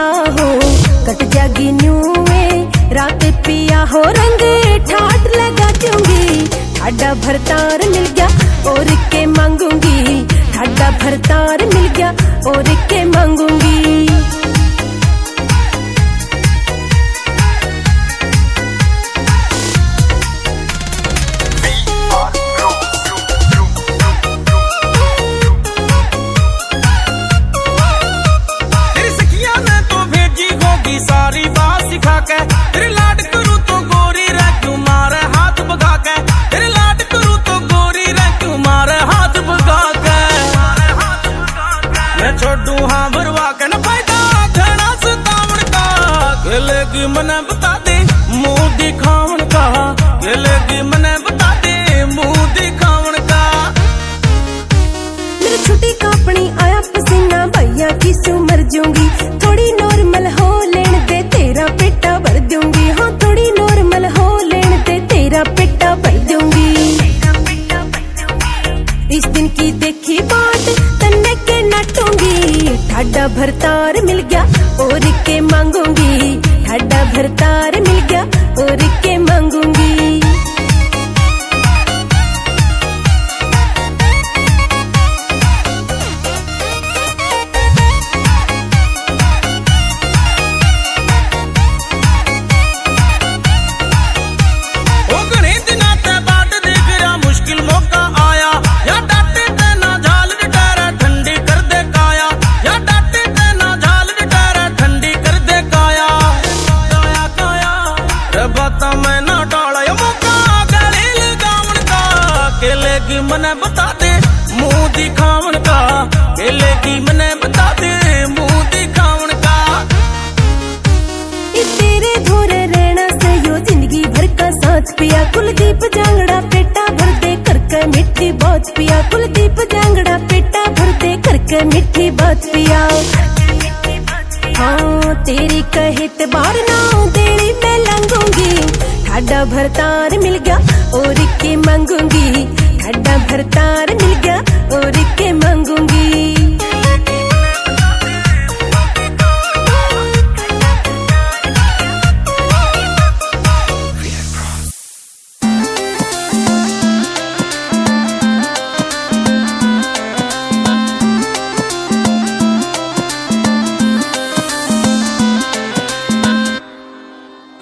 पिया हो कट जागी न्यूए रात पिया हो रंग ठाट लगा दूंगी। ठाडा भरतार मिल गया और के मांगूंगी, ठाडा भरतार मिल गया और के मांगूंगी। सारी बात सिखा के तेरे लाड करूं तो गोरी रह क्यों मारे हाथ भगा के, तेरे लाड करूं तो गोरी रह क्यों मारे हाथ भगा के। मैं छोड़ू हाँ भरवा के न फायदा घना सतावण का, खेलेगी मने बता दे मुंह दिखावन का, खेलेगी मने बता दे मुंह दिखावन का। मेरी छुट्टी कापनी आया पसीना भैया की सू मर जाऊंगी। थोड़ी नॉर्मल हो लेन दे तेरा पेटा भर दूंगी, हाँ थोड़ी नॉर्मल हो लेन दे तेरा पेटा भर दूंगी। इस दिन की देखी बात तन्ने के नटूंगी। ठाडा भरतार मिल गया और के मांगूंगी, ठाडा भरतार मिल गया और के मांगूंगी। खेलेगी मने बता दे मुंह दिखावन का, खेलेगी मने बता दे मुंह दिखावन का। तेरे धोरे रहना सही जिंदगी भर का साथ पिया। कुलदीप जांगड़ा पेटा भर दे करके मिठी बात पिया, कुलदीप जांगड़ा पेटा भर दे करके मिठी बात पिया। हाँ तेरी कहित बार ना देरी मैं लंघूंगी। ठाडा भरतार मिल गया और के मांगूंगी, ठाडा भरतार मिल गया और के मांगूंगी।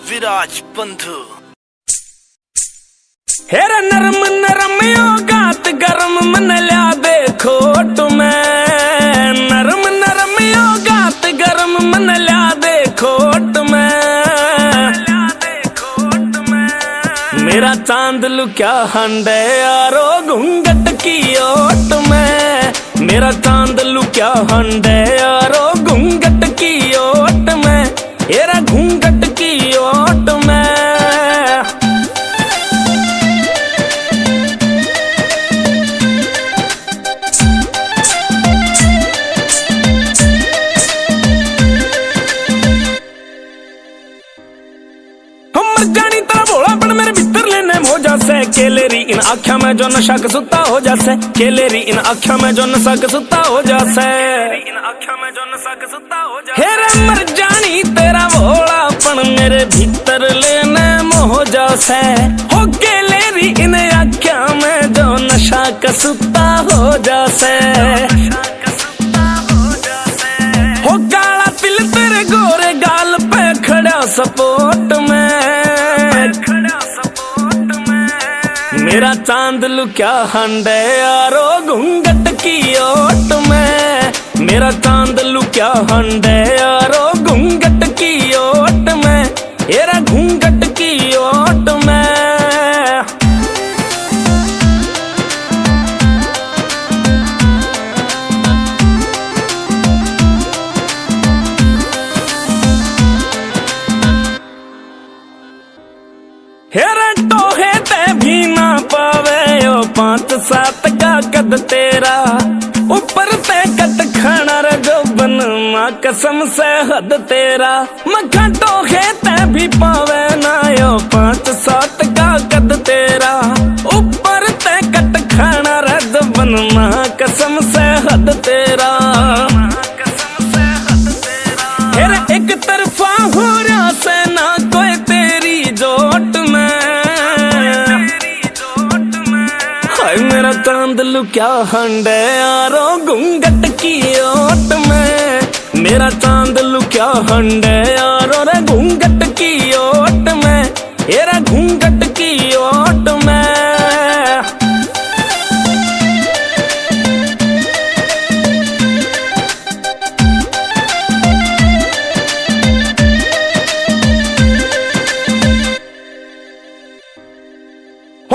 विराज बंधु हेरा नरम नरम यो गात गरम मन लिया देखो तुम्हें, नरम नरम यो गात गरम मन लिया देखो तुम्हें। मेरा चांद लुक्या हंडे यारो घूंघट की ओट में, मेरा चांद लुक्या हंडे यारो घूंघट की ओट में, हेरा घूंघट की ओट में। केलेरी इन आँखों में जो नशा का सुता हो जासे, केलेरी इन आँखों में जो नशा का सुता हो जासे, इन आँखों में जो नशा का सुता हो जासे। हेरे मर जानी तेरा भोलापन मेरे भीतर लेने मोह जासे, हो केलेरी इन आँखों में जो नशा का सुता हो जासे। हो काला तिल तेरे गोरे गाल पे खड़ा सपोर्ट में, मेरा चांद लुक्या हंडे यारो घूंघट की ओट में, मेरा चांद लुक्या हंडे यारो घूंघट की ओट में, हेरा घूंघट की ओट में। हेरा टोहे ते भी ना पावे ओ 5-7 का कद तेरा, ऊपर ते कट खाना रगोबन माँ कसम से हद तेरा। मखा टोहे ते भी पावे ना यो 5-7 का कद तेरा, ऊपर ते कट खाना रगोबन माँ कसम से हद तेरा। हेरे एक तरफा हो रहा से ना कोई तेरी जोट में। हाय मेरा चांद लुक्या हंडे यारो घूंघट की ओट में। मेरा चांद लुक्या हंडे यारो रे घूंघट की ओट में। येरा घूंघट की ओट में।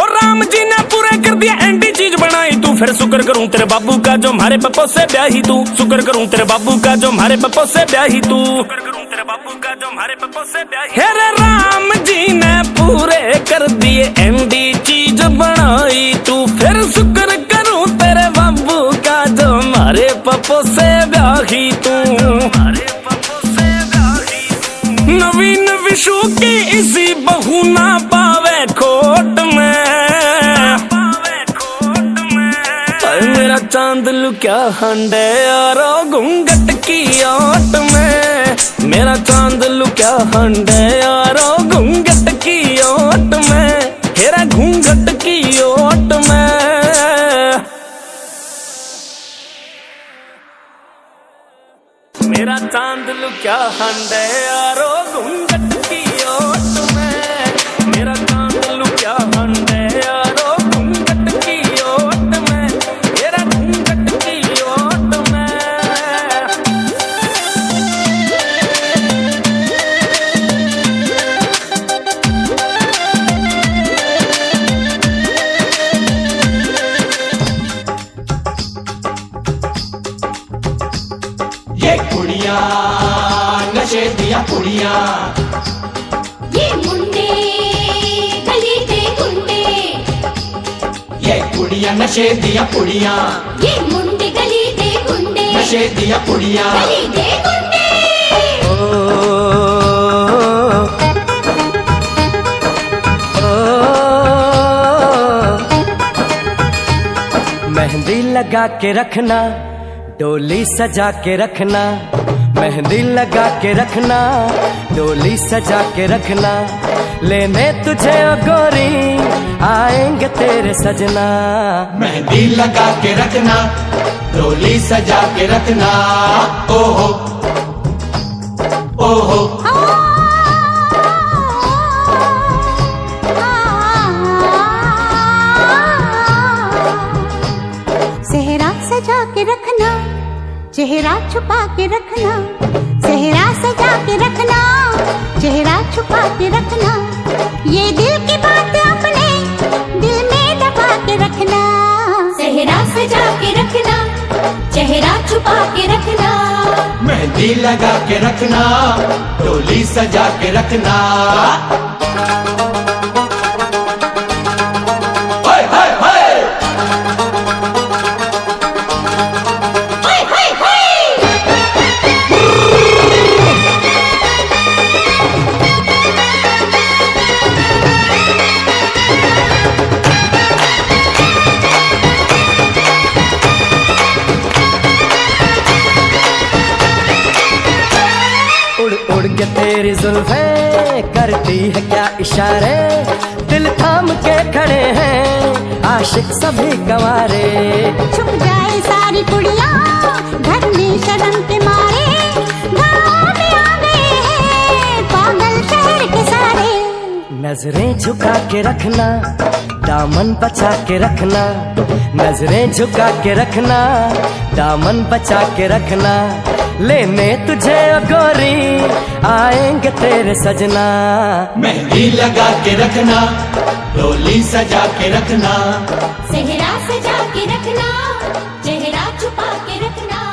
राम जी ने पूरे कर दिया एंटी चीज बनाई तू। फिर शुक्र करूं तेरे बाबू का जो हमारे पप्पो से ब्याही तू। शुक्र करूं तेरे बाबू का जो हमारे पप्पो से ब्याही तू। शुक्र करूं तेरे बाबू का जो हमारे पप्पो से ब्याही। अरे राम जी ने पूरे कर दिए एंटी चीज बनाई तू। फिर शुक्र करूं तेरे बाबू का जो हमारे पप्पो से ब्याही तू। नवीन विशु की इसी बहू ना पावे खोट में। मेरा चांद लुक्या हंडे यारो घूंघट की ओट में। मेरा चांद लुक्या हंडे यारो घूंघट की ओट में। हेरा घूंघट की ओट में। मेरा चांद लुक्या हंडे यारो घूंघट की ओट में। मेरा चांद लुक्या हंडे यारो घूंघट की ओट में। मेरा घूंघट की ओट में। ये कुड़ियाँ नशे दिया कुड़ियाँ। ये मुंडे गली दे गुंडे। ये कुड़ियाँ नशे दिया कुड़ियाँ। ये मुंडे गली दे गुंडे। नशे दिया कुड़ियाँ। गली दे गुंडे। मेहंदी लगा के रखना, डोली सजा के रखना। मेहंदी लगा के रखना, डोली सजा के रखना। लेने तुझे ओ गोरी आएंगे तेरे सजना। मेहंदी लगा के रखना, डोली सजा के रखना। ओहो ओहो सेहरा सजा के रखना, चेहरा छुपा के रखना। सेहरा सजा के रखना, चेहरा छुपा के रखना। ये दिल की बात अपने दिल में दबा के रखना। सेहरा सजा के रखना, चेहरा छुपा के रखना। मेहंदी लगा के रखना, डोली सजा के रखना। उड़ उड़ के तेरी जुल्फें करती है क्या इशारे। दिल थाम के खड़े हैं आशिक सभी गंवारे। छुप जाए सारी कुड़ियाँ घर में शर्म के मारे। गाँव में आ गए हैं पागल शहर के सारे। नजरें झुका के रखना, दामन बचा के रखना। नजरें झुका के रखना, दामन बचा के रखना। लेने तुझे ओ गोरी आएंगे तेरे सजना। मेहंदी लगा के रखना, डोली सजा के रखना। सेहरा सजा के रखना, चेहरा छुपा के रखना।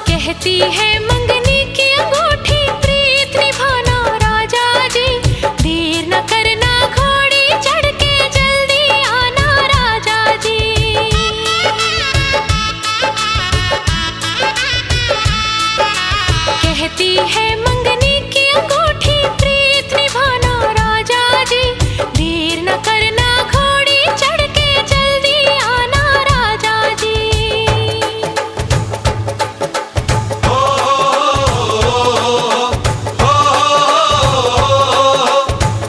कहती है मंगनी की अंगूठी प्रीत निभाना राजा जी। देर न करना घोड़ी चढ़ के जल्दी आना राजा कहती है मंगनी की अंगूठी प्रीत निभाना राजा जी, देर न करना घोड़ी चढ़ के जल्दी आना राजा जी।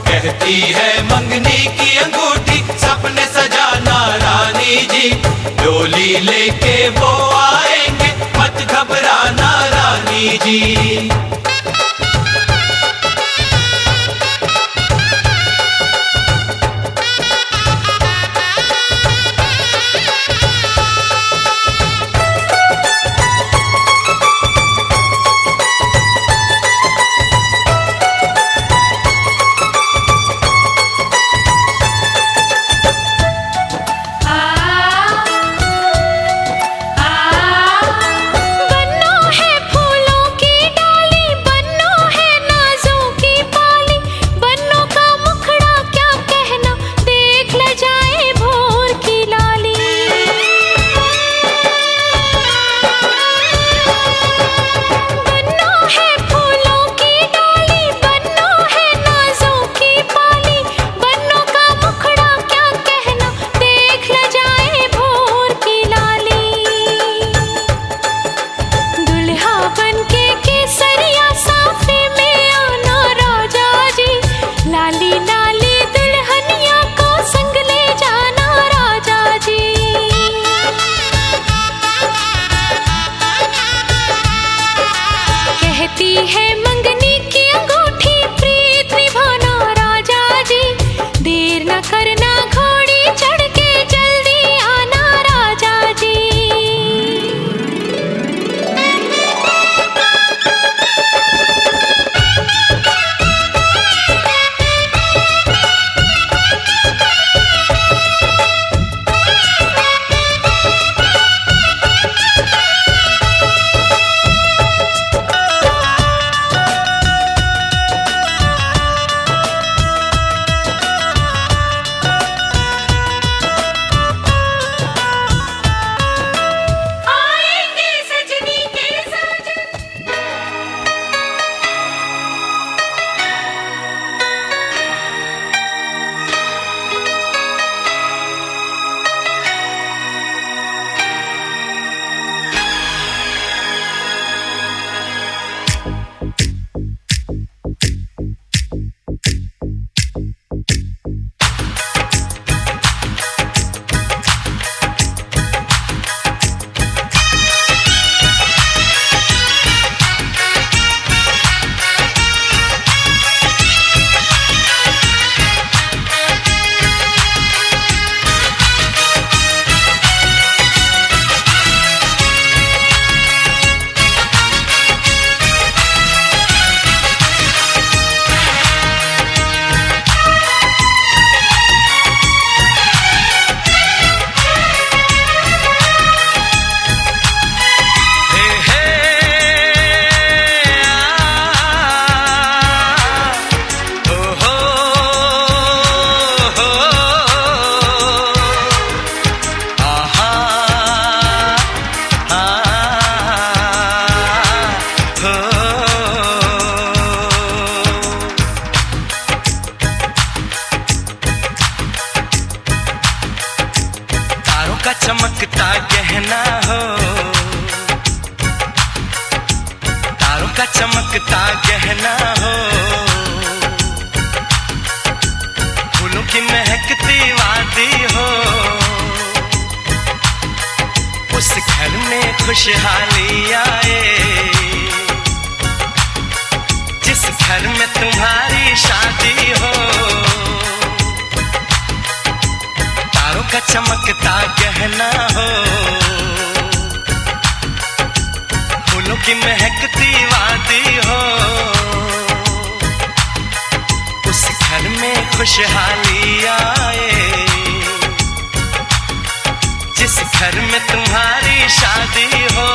कहती है मंगनी की अंगूठी सपने सजाना रानी जी, डोली लेके वो आएंगे मत घबराना रानी जी। बन्नो है फूलों की डाली, बन्नो है नाजों की पाली, बन्नो का मुखड़ा क्या कहना देख ल जाए भोर की लाली। बन्नो है फूलों की डाली, बन्नो है नाजों की पाली, बन्नो का मुखड़ा क्या कहना देख ल जाए भोर की लाली। दुल्हा बनके केसरिया साफे में आना राजा जी, लाली लाली दुल्हनिया को संग ले जाना राजा जी। कहती है मंगनी की अंगूठी प्रीत निभाना राजा जी, देर न करना घोड़ी चढ़ के जल्दी आना राजा जी। आएंगे सजनी के साजन, का चमकता गहना हो, तारों का चमकता गहना हो, फूलों की महकती वादी हो, उस घर में खुशहाली आए जिस घर में तुम्हारी शादी हो। तारों का चमकता गहना हो, फूलों की महकती वादी हो, उस घर में खुशहाली आए जिस घर में तुम्हारी शादी हो।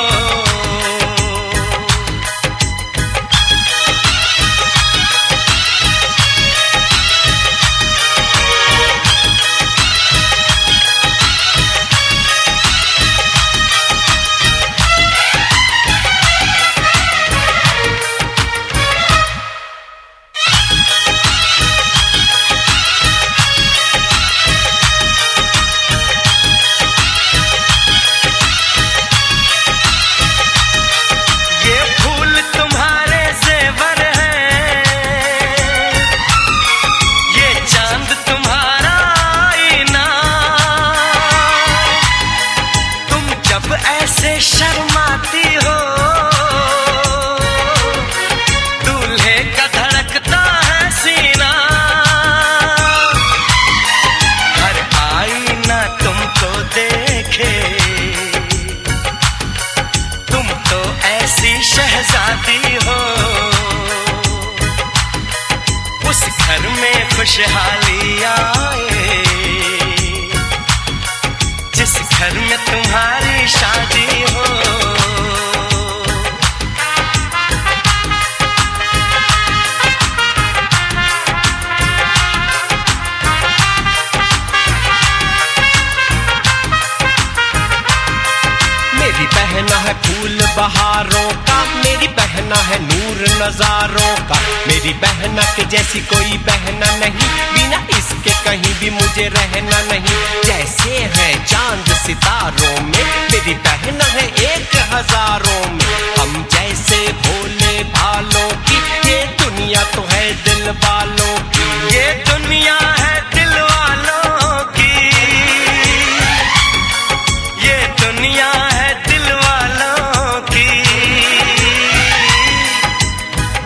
खुशहाली आए, जिस घर में तुम्हारी शादी हो। मेरी बहना है फूल बहारों का, मेरी बहना है नूर नजारों का, मेरी बहना के जैसी कोई बहना नहीं, बिना इसके कहीं भी मुझे रहना नहीं। जैसे है चांद सितारों में, मेरी बहना है एक हजारों में। हम जैसे भोले भालों की, ये दुनिया तो है दिल वालों की, ये दुनिया है दिल वालों की, ये दुनिया है दिल वालों की।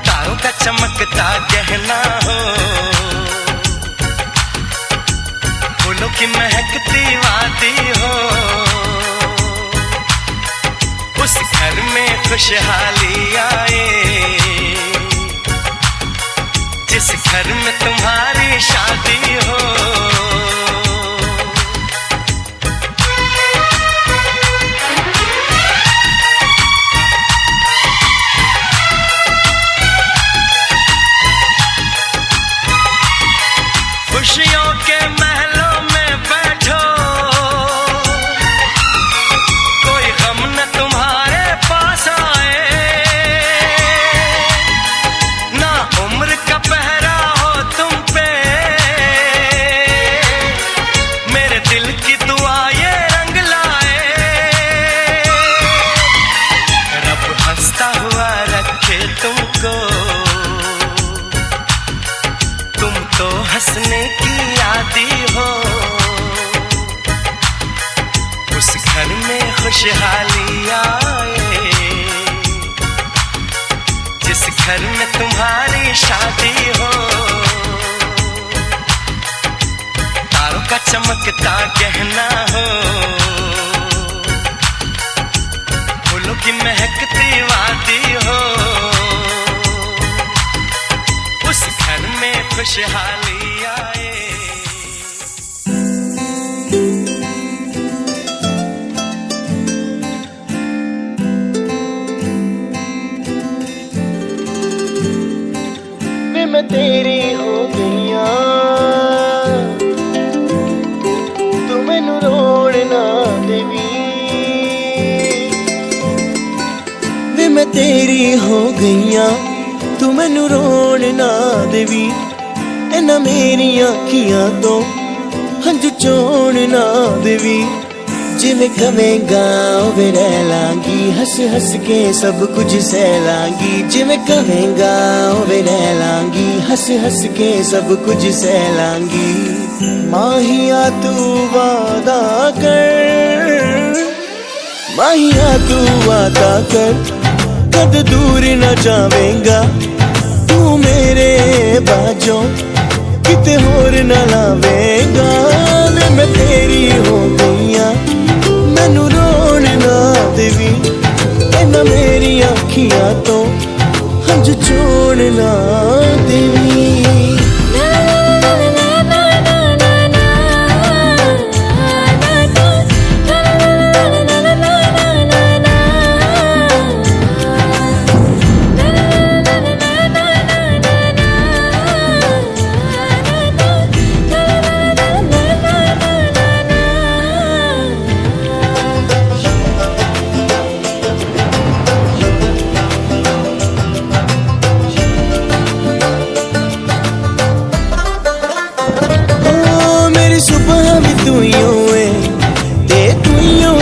तारों का चमकता गहना हो, फूलों की महकती वादी हो, उस घर में खुशहाली आए, जिस घर में तुम्हारी शादी हो। खुशियों के महलों में बैठो, कोई गम न तुम्हारे पास आए, ना उम्र का पहरा हो तुम पे, मेरे दिल की दुआ ये रंग लाए। रब हंसता हुआ रखे तुमको, तुम तो हंसने की आदी हो, उस घर में खुशहाली आए, जिस घर में तुम्हारी शादी हो। तारों का चमकता गहना हो, फूलों की महकती वादी हो, उस घर में खुशहाली आए। वे मैं तेरी हो गईया, तू मैनू रोड़ ना देवी। वे मैं तेरी हो गईया, तू मैनू रोण ना देवी। इन्हां मेरियां अखियां तो हंझू चोण ना देवी। जिवें कवेंगा उवें रह लांगी, हंस हंस के सब कुछ सह लांगी। जिवें कवेंगा उवें रह लांगी, हंस हंस के सब कुछ सह लांगी। माहिया तू वादा कर, माहिया तू वादा कर, कद दूर न जावेंगा तू मेरे बाजों, किते होर न लावेंगा। वे मैं तेरी हो गईया, मैनू रोण ना देवी। इन्हां मेरी अखियां तो हंझू चोण ना देवी।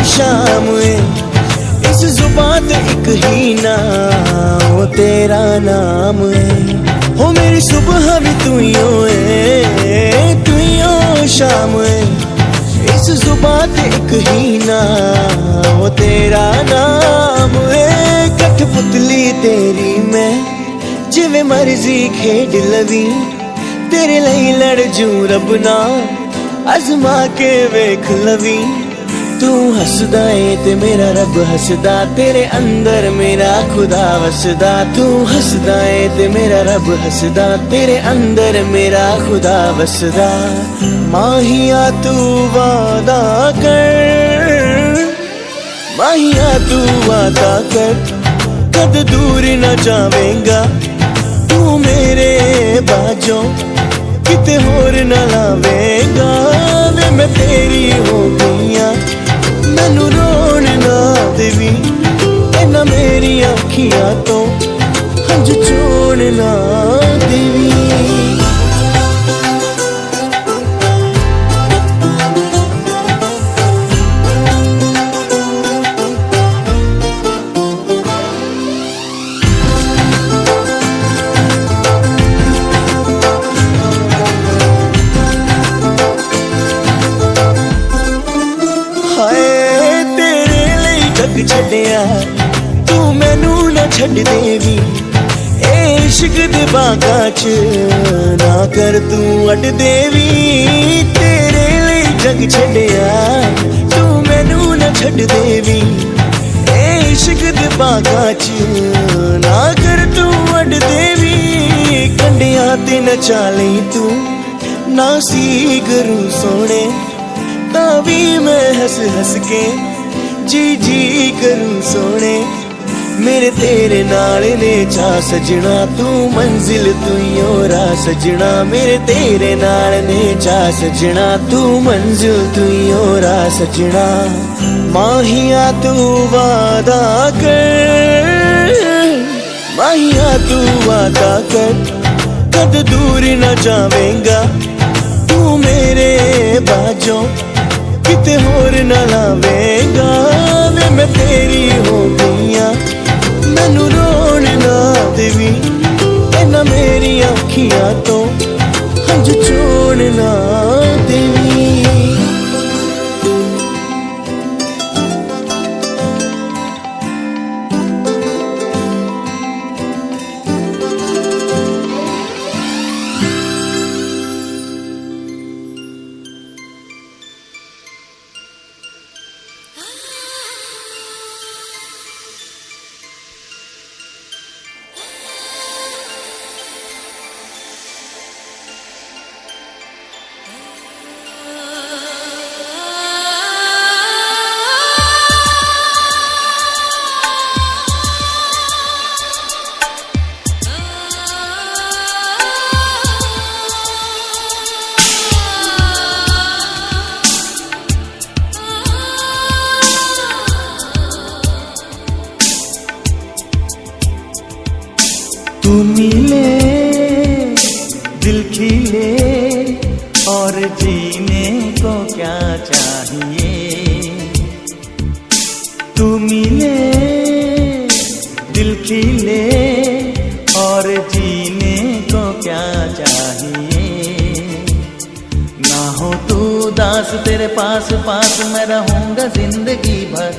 शाम है इस जुबान ते एक ही नाम, वो तेरा नाम है। हो मेरी सुबह भी तू ही है, तू ही हो शाम है इस जुबान ते एक ही नाम, वो तेरा नाम है। कठपुतली तेरी मैं जिवें मर्जी खेड लवी, तेरे लिए लड़ जू रब ना आजमा के वेख लवी। तू हसदा है ते मेरा रब हसदा, तेरे अंदर मेरा खुदा वसदा। तू हसदा है ते मेरा रब हसदा, तेरे अंदर मेरा खुदा वसदा। माहिया तू वादा कर, माहिया तू वादा कर, कद दूर न जावेंगा तू मेरे बाजों, किते होर न लावेगा। वे मैं तेरी हो गईया, मैनू रोन ना देवी, इन्हां मेरी अखियां तो हंझ चोण ना देवी। छड्डिया तू मैनू ना छड्ड देवी, ए इश्क दे बागां च ना कर तू अड देवी। तेरे लिए जग छड्डिया तू मैनू ना छड्ड देवी, ए इश्क दे बागां च ना कर तू अड देवी। कंडिया ते नचा लई तू ना सी करूं सोने, तां भी मैं हस हस के जी जी करूं सोने। मेरे तेरे नाल ने चा सजना, तू मंजिल तू ही राह सजना। मेरे तेरे नाल ने चा सजना, तू मंजिल तू ही राह सजना। माहिया तू वादा कर, माहिया तू वादा कर, कद दूर न जावेंगा तू मेरे बाजों, किते होर न लावेगा। वे मैं तेरी हो गईया, मैनू रोन ना देवी, इन्हां मेरी अखियां तो हंझ चोण ना देवी। तू मिले दिल खिले और जीने को क्या चाहिए। तू मिले दिल खिले और जीने को क्या चाहिए। ना हो तू दास तेरे पास पास मैं रहूंगा जिंदगी भर,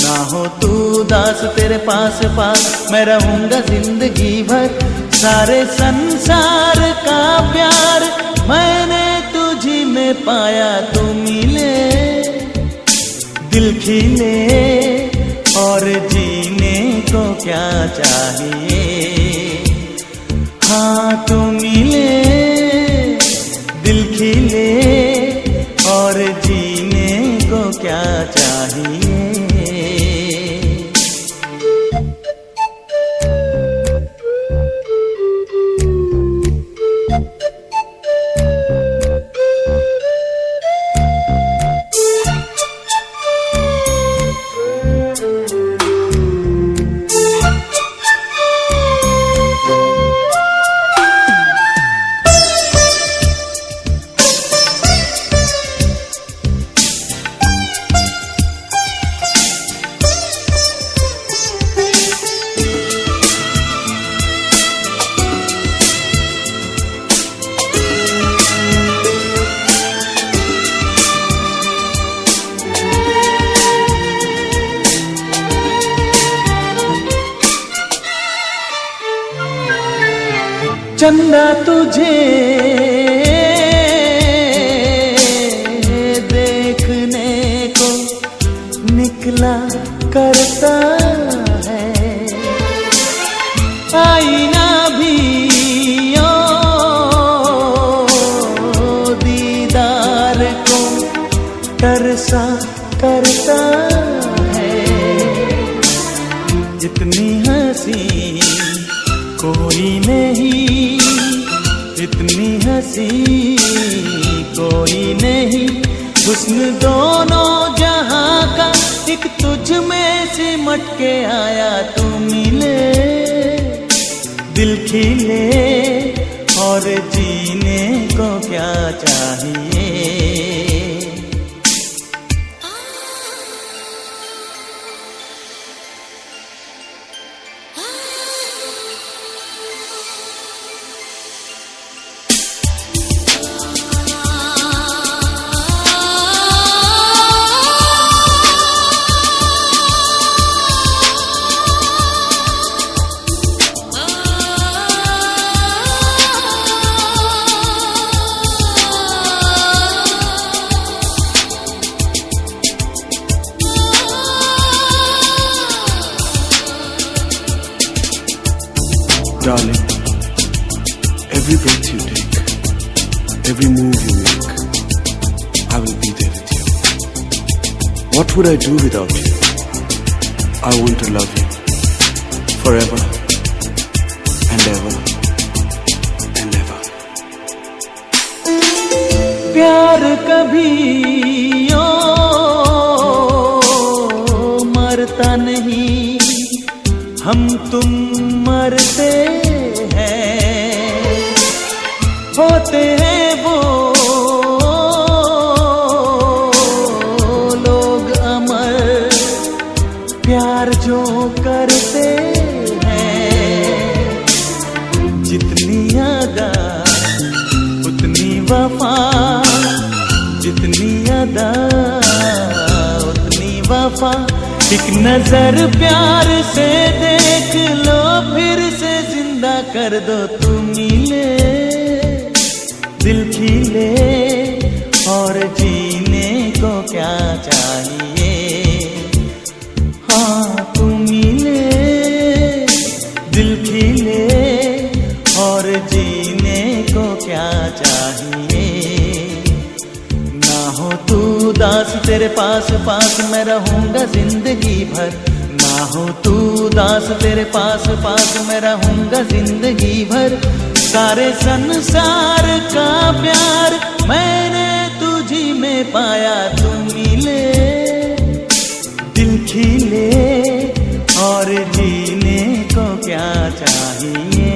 ना हो तू दास तेरे पास पास मैं रहूंगा जिंदगी भर। सारे संसार का प्यार मैंने तुझी में पाया, तू मिले दिल खिले और जीने को क्या चाहिए। हाँ तू मिले दिल खिले और जीने को क्या चाहिए। चंदा तुझे देखने को कोई नहीं इतनी हंसी, कोई नहीं हुस्न दोनों जहां का, एक तुझ में सिमट के आया तू मिले। दिल खिले और जीने को क्या चाहिए। Darling, every breath you take, every move you make, I will be there with you. What would I do without you? I want to love you forever and ever and ever. प्यार कभी ओ मरता नहीं, हम तुम मरते हैं, होते हैं वो लोग अमर, प्यार जो करते हैं। जितनी अदा उतनी वफा, जितनी अदा उतनी वफा, एक नजर प्यार से देख लो, फिर से जिंदा कर दो तू मिले। दिल खिले और जीने को क्या चाहिए। हाँ तू मिले, दिल खिले और जीने को क्या चाहिए। ना हो तू दास तेरे पास पास मैं रहूंगा जिंदगी भर, ना हो तू दास तेरे पास पास मैं रहूंगा जिंदगी भर। सारे संसार का प्यार मैंने तुझी में पाया, तू मिले। दिल खिले और जीने को क्या चाहिए।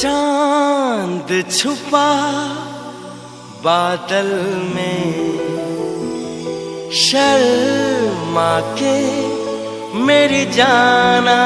चांद छुपा बादल में, शर्मा के मेरी जाना।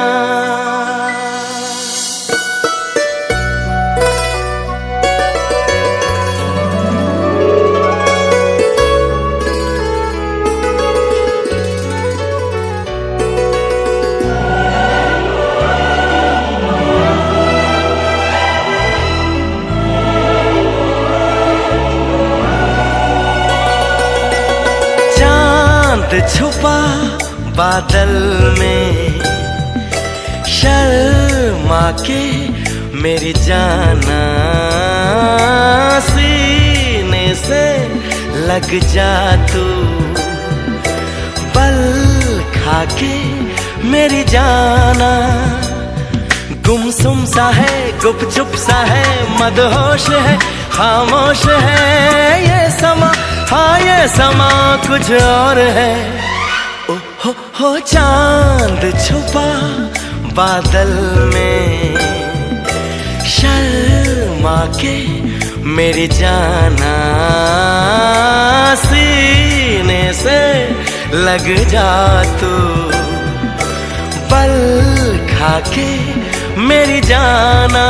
छुपा बादल में, शर्मा के मेरी जाना। सीने से लग जा तू, बल खा के मेरी जाना। गुमसुम सा है, गुपचुप सा है, मदहोश है, खामोश है ये समा। हाँ ये समा कुछ और है। ओ हो चांद छुपा बादल में, शर्मा के मेरी जाना। सीने से लग जा तू, पल खा के मेरी जाना।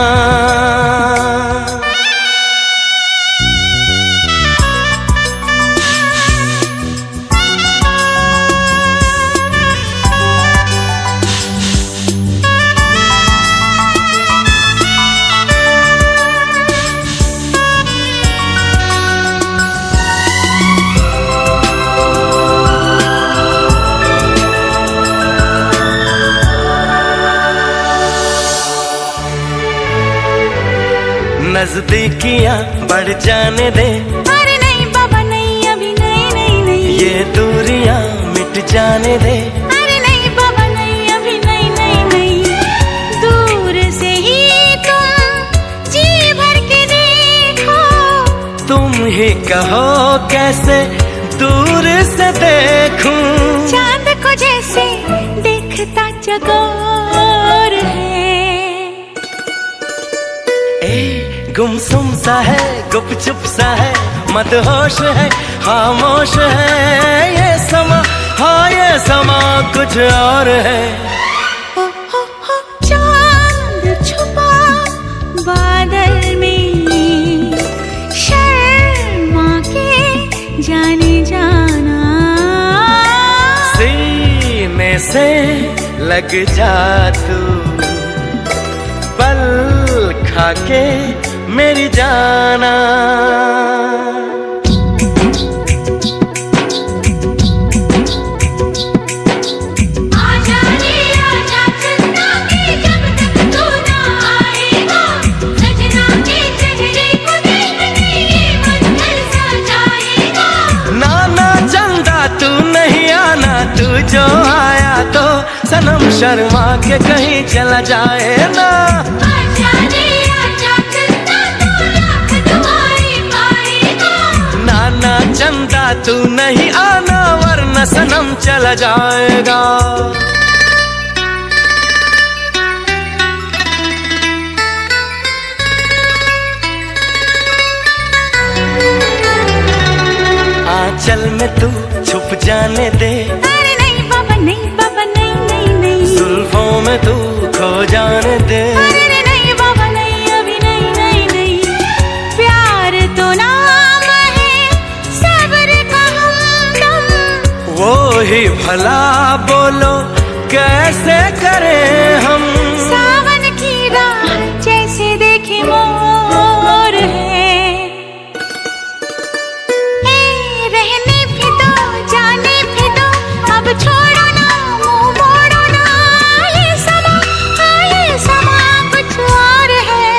नजदीकियां बढ़ जाने दे। अरे नहीं बाबा नहीं, अभी नहीं नहीं नहीं। ये दूरियां मिट जाने दे। अरे नहीं बाबा नहीं, अभी नहीं नहीं नहीं। दूर से ही तुम जी भर के देखो। तुम ही कहो कैसे दूर से देखूं। चांद को जैसे देखता चकोर है। गुमसुम सा है, गुपचुप सा है, मदहोश है, खामोश है ये समा। हाँ ये समा कुछ और है। हो चांद छुपा बादल में, शर्मा के जाने जाना। सीने से लग जा तू, पल खाके मेरी जाना। आजा रे आजा चंदा के, जब तक तू ना आएगा, सजना के चेहरे को देखने ये मन तरसा जाएगा। नाना चंदा तू नहीं आना, तू जो आया तो सनम शर्मा के कहीं चला जाए ना। आजा रे आजा चंदा, तू लाख दुआएं पाएगा। नाना चंदा तू नहीं आना, वरना सनम चला जाएगा। आंचल में तू छुप जाने दे। अरे नहीं बाबा नहीं, बाबा नहीं नहीं नहीं। जुल्फों में तू खो जाने दे। अरे नहीं बाबा नहीं, अभी नहीं नहीं नहीं। प्यार तो नाम है सब्र का हमदम। वो ही भला बोलो कैसे करें हम। सावन की रात जैसे देखे मोर है। रहने भी दो, जाने भी दो, अब छोड़ो ना, मुंह मोड़ो ना। ये समा, हाँ ये समा कुछ और है।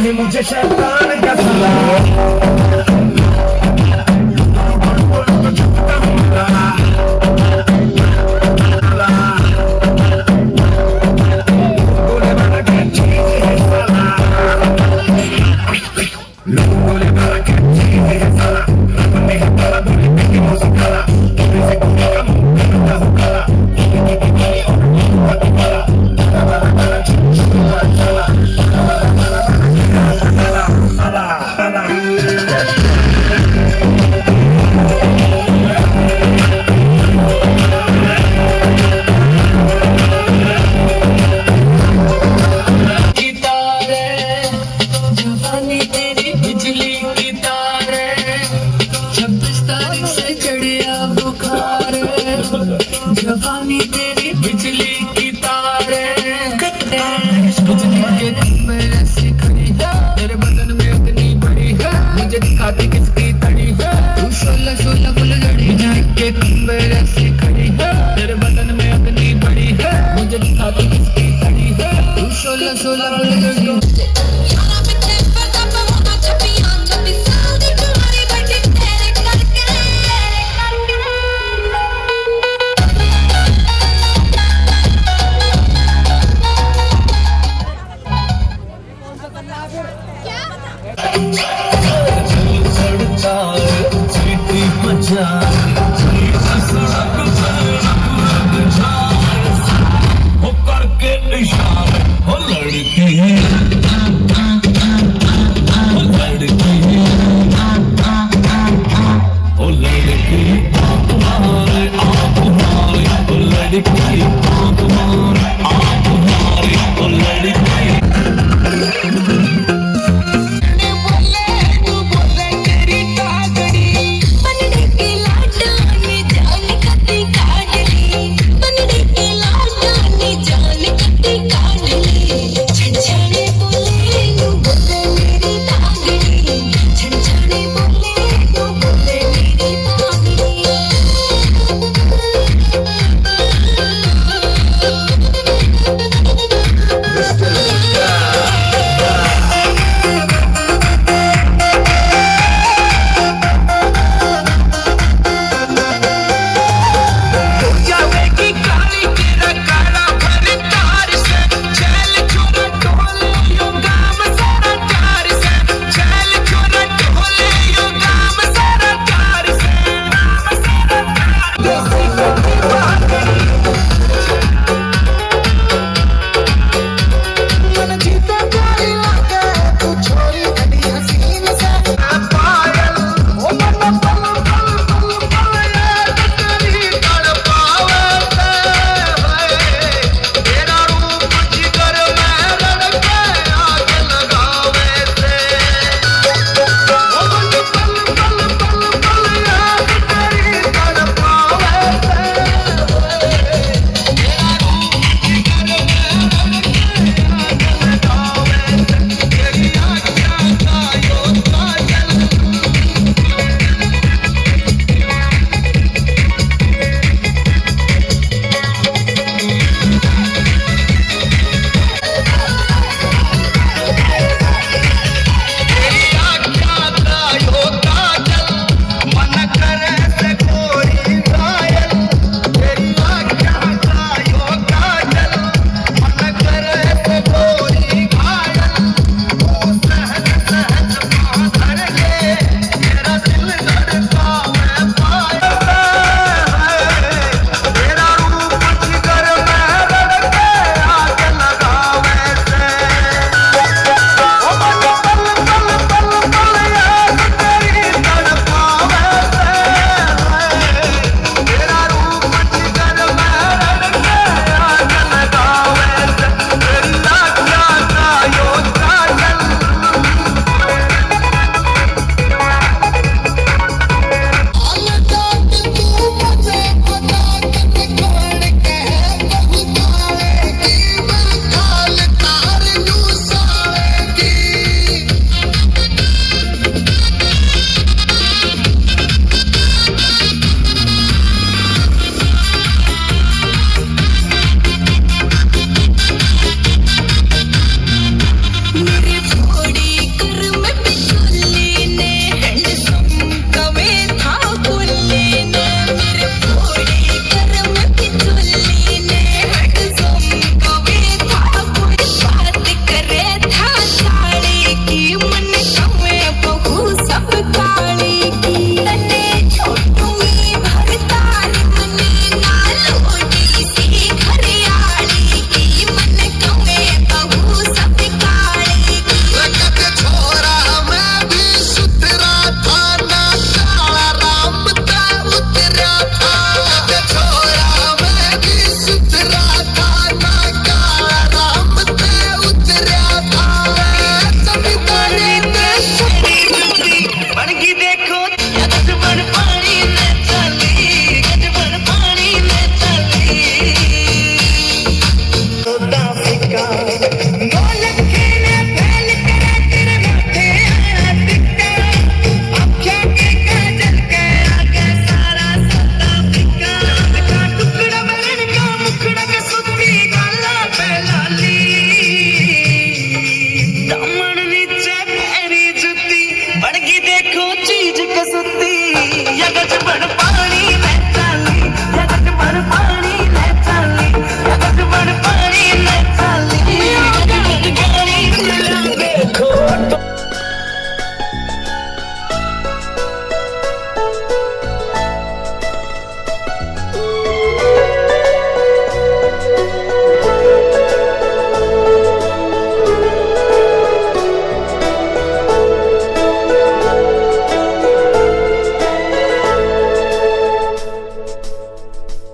है मुझे शैतान का साला। जवानी तेरी बिजली की तारे बिजली के खंभे ऐसी खड़ी है तेरे बदन में इतनी बड़ी है मुझे दिखाती किसकी तड़ी है तू शोला शोला फुलझड़ी के खंभे ऐसी खड़ी है तेरे बदन में इतनी बड़ी है मुझे दिखाती किसकी तड़ी है तू शोला शोला फुलझड़ी करके इशारे हो लड़की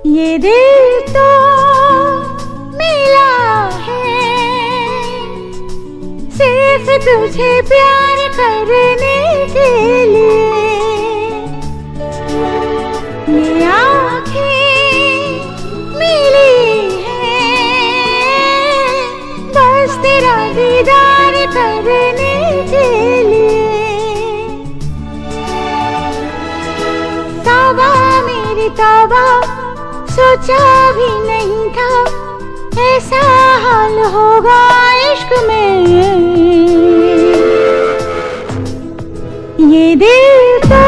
ये दिल तो मिला है सिर्फ तुझे प्यार करने के लिए। ये आँखें मिली हैं बस तेरा दीदार करने के लिए। तौबा मेरी तौबा, सोचा भी नहीं था ऐसा हाल होगा इश्क में। ये दिल तो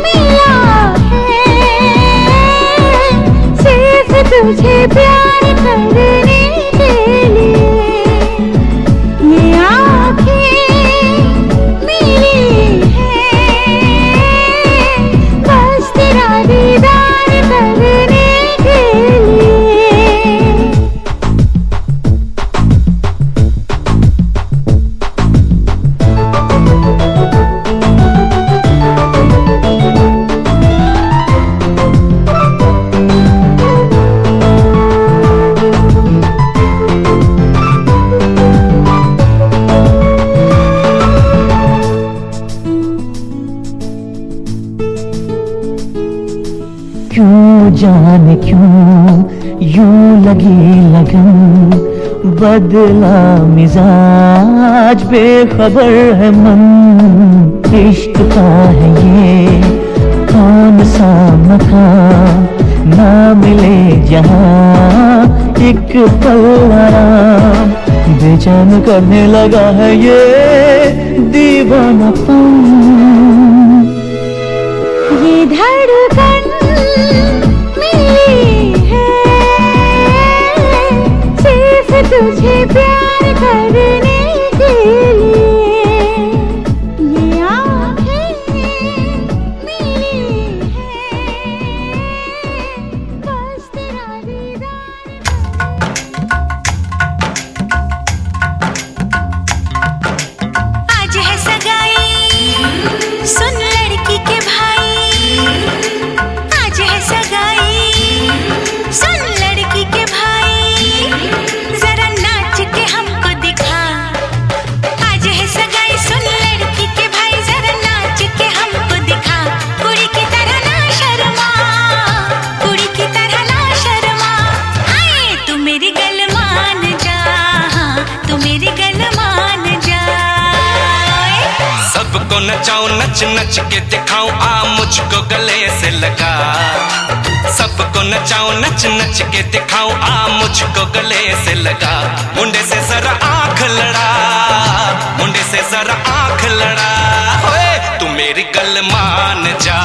मिला है सिर्फ तुझे प्यार करने के लिए। ये आँखें मिली हैं बस तेरा दीदार करने के लिए। क्यों जाने क्यों यूं लगी लगन, बदला मिजाज बेखबर है मन। इश्क का है ये कौन सा मकान, ना मिले जहाँ एक पल आराम। बेचैन करने लगा है ये दीवानापन। ये धड़कन मिली है सिर्फ तुझे प्यार करने के लिए। ये आँखें मिली हैं बस तेरा दीदार। आज है सगाई सुन लड़की के भाई, आज है सगाई सुन लड़की के भाई, जरा नाच के हमको दिखा। आज है सगाई सुन लड़की के भाई, जरा नाच के हमको दिखा। कुड़ी की तरह ना शर्मा, कुड़ी की तरह ना शर्मा। आए तू मेरी गल मान जा, तू मेरी गल मान जा। सबको नचाऊं नच नच के दिखाऊं, आ मुझको गले से लगा। सबको नचाऊं नच नच के दिखाऊं, आ मुझको गले से लगा। मुंडे से जरा आंख लड़ा, मुंडे से जरा आंख लड़ा। ओए तू मेरी गल मान जा,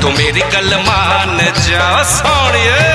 तू मेरी गल मान जा सोनिए।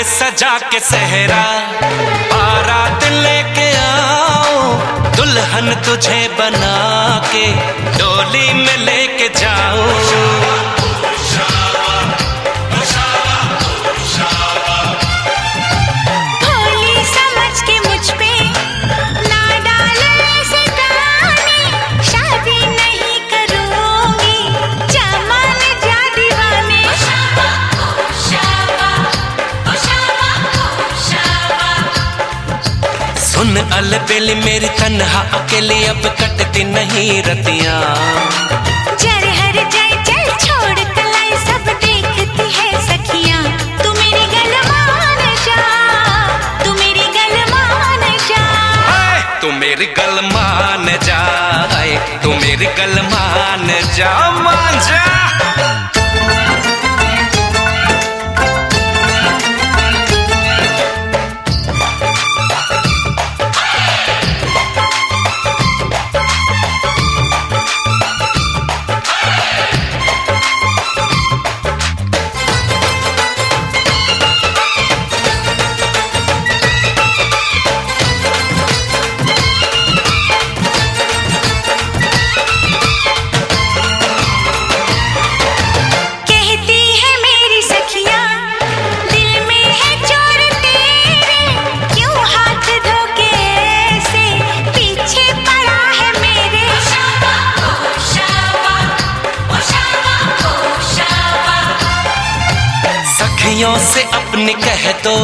सजा के सहरा बारात लेके आओ, दुल्हन तुझे बना के डोली में लेके जाओ। सुन अलबेली मेरी तन्हा अकेली अब कटती नहीं रतियां। जर हर जाए चल छोड़ कलाई सब देखती है सखियां। तू मेरी गल मान जा, तू मेरी गल मान जा, तू मेरी गल मान जा, तू मेरी गल मान जा, मान जा। से अपनी कह दो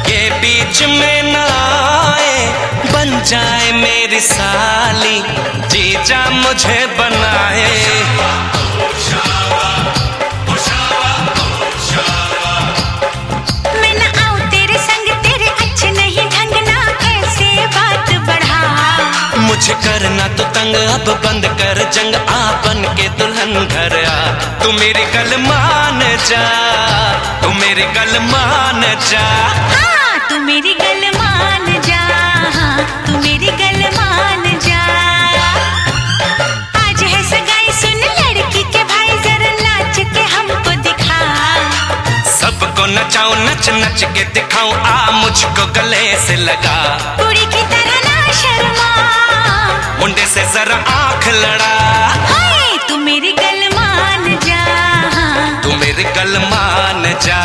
ये बीच में ना आए, बन जाए मेरी साली जीजा मुझे बनाए। मैं ना आऊं तेरे संग, तेरे अच्छे नहीं ढंग ना ऐसे बात बढ़ा। मुझे करना तो तंग अब बंद कर जंग, आ बन के दुल्हन घर आ। तू मेरी गल मान जा, तू मेरी गल मान जा, हाँ तू मेरी गल मान जा, हाँ तू मेरी गल मान जा। आज है सगाई सुन लड़की के भाई, जरा नाच के हमको दिखा। सबको नचाऊं नच नच के दिखाऊं, आ मुझको गले से लगा। कुड़ी की तरह ना शर्मा, मुंडे से जरा आंख लड़ा। हाय तू मेरी गल मान जा, तू मेरी गल मान जा,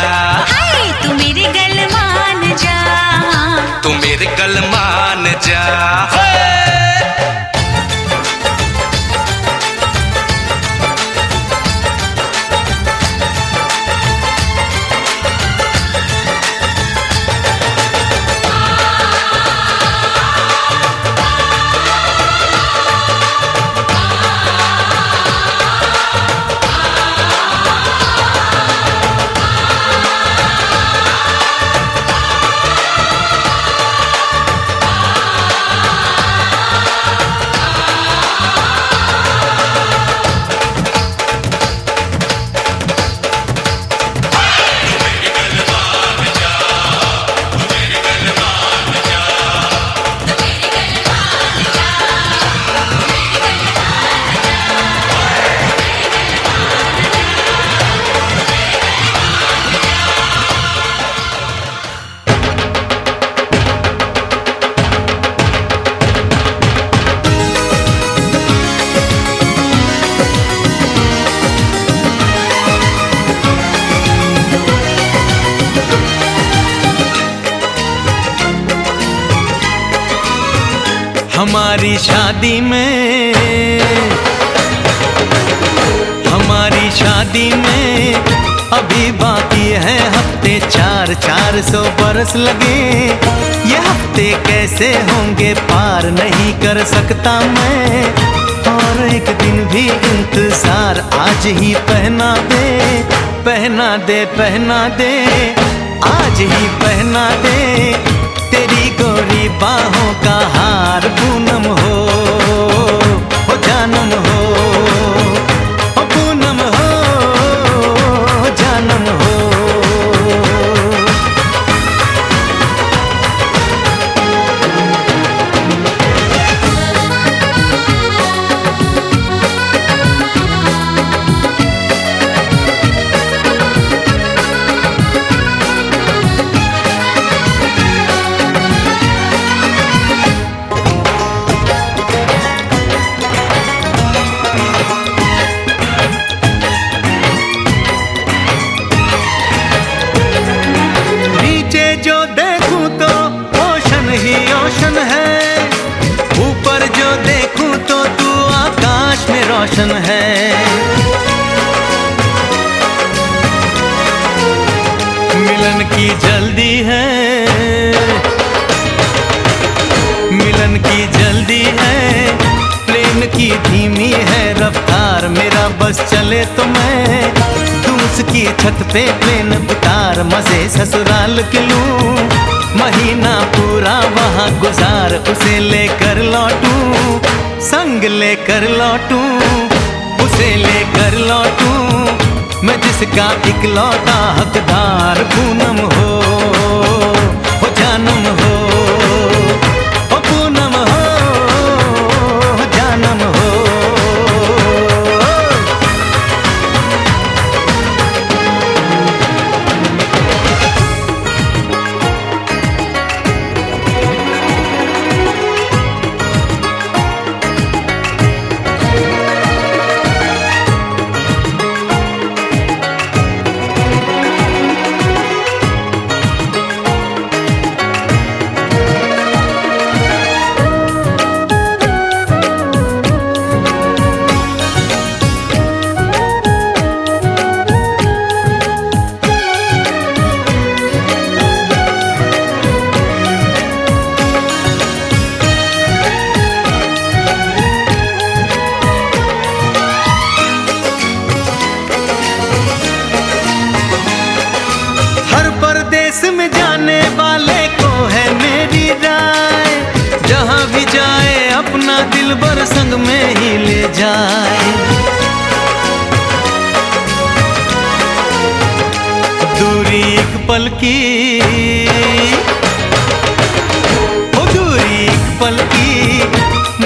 हाय तू मेरी गल मान जा, तू मेरी गल मान जा। हमारी शादी में, हमारी शादी में अभी बाकी है हफ्ते 400 बरस लगे। ये हफ्ते कैसे होंगे पार नहीं कर सकता मैं, और एक दिन भी इंतजार आज ही पहना दे, पहना दे, पहना दे, आज ही पहना दे। तेरी गोरी बाहों का हार पूनम हो जानम हो, पूनम हो जानम हो। रोशन है मिलन की जल्दी है, तूफानी है रफ्तार, मेरा बस चले तो मैं तू उसकी छत पे प्लेन उतार, मजे ससुराल के लूं, महीना पूरा वहाँ गुजार, उसे लेकर लौटूं, संग लेकर लौटूं, उसे लेकर लौटूं, मैं जिसका इकलौता हकदार, पूनम हो जानम हो, ओ पूनम हो जानम हो। परदेश में जाने वाले को है मेरी राय, जहां भी जाए अपना दिलबर संग में ही ले जाए, दूरी एक पल की, ओ दूरी एक पल की,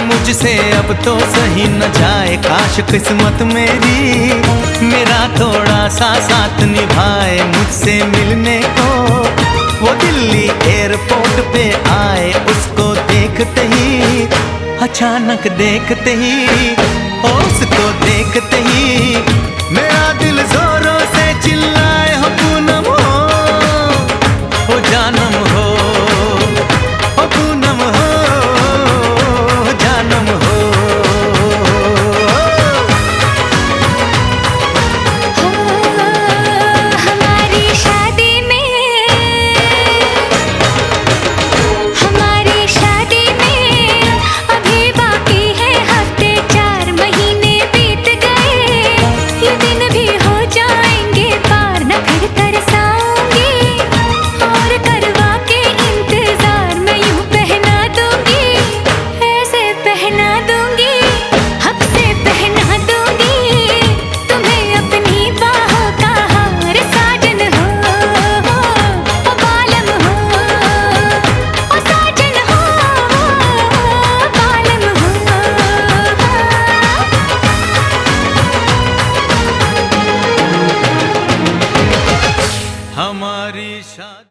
मुझसे अब तो सही न जाए, काश किस्मत मेरी मेरा थोड़ा सा साथ निभाए, मुझसे मिलने को वो दिल्ली एयरपोर्ट पे आए, उसको देखते ही अचानक देखते ही, उसको देखते ही मेरा दिल जोरों से चिल्लाए, हो पूनम हो, ओ जानम हो, ओ पूनम हो जानम हो। हमारी शादी